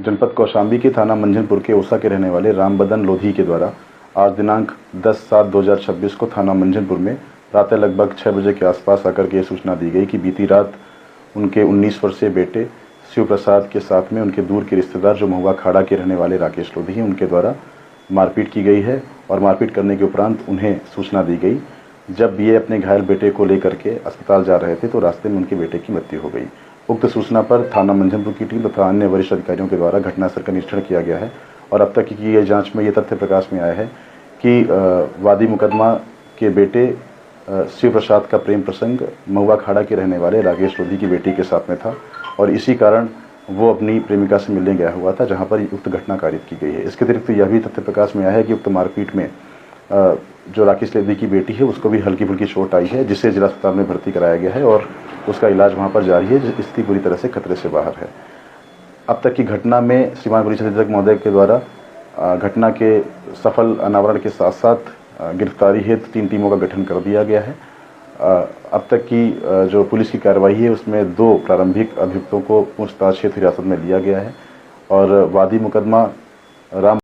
जनपद कौशाम्बी के थाना मंझनपुर के ओसा के रहने वाले रामबदन लोधी के द्वारा आज दिनांक 10/7/2026 को थाना मंझनपुर में प्रातः लगभग 6 बजे के आसपास आकर के सूचना दी गई कि बीती रात उनके 19 वर्षीय बेटे शिव प्रसाद के साथ में उनके दूर के रिश्तेदार जो महुआ खाड़ा के रहने वाले राकेश लोधी हैं, उनके द्वारा मारपीट की गई है। और मारपीट करने के उपरांत उन्हें सूचना दी गई। जब ये अपने घायल बेटे को लेकर के अस्पताल जा रहे थे तो रास्ते में उनके बेटे की मृत्यु हो गई। उक्त सूचना पर थाना मंझनपुर की टीम तथा अन्य वरिष्ठ अधिकारियों के द्वारा घटनास्थल का निरीक्षण किया गया है और अब तक की गई जांच में ये तथ्य प्रकाश में आया है कि वादी मुकदमा के बेटे शिव प्रसाद का प्रेम प्रसंग महुआ खाड़ा के रहने वाले राकेश लोधी की बेटी के साथ में था और इसी कारण वो अपनी प्रेमिका से मिलने गया हुआ था, जहां पर उक्त घटना कारित की गई है। इसके अतिरिक्त यह भी तथ्य प्रकाश में आया है कि उक्त मारपीट में जो राकेश लोधी की बेटी है उसको भी हल्की फुल्की चोट आई है, जिसे जिला अस्पताल में भर्ती कराया गया है और उसका इलाज वहां पर जारी है। स्थिति पूरी तरह से खतरे से बाहर है। अब तक की घटना में श्रीमान पुलिस अधीक्षक महोदय के द्वारा घटना के सफल अनावरण के साथ साथ गिरफ्तारी हेतु 3 टीमों का गठन कर दिया गया है। अब तक की जो पुलिस की कार्रवाई है उसमें 2 प्रारंभिक अभियुक्तों को पूछताछ हेतु हिरासत में लिया गया है और वादी मुकदमा राम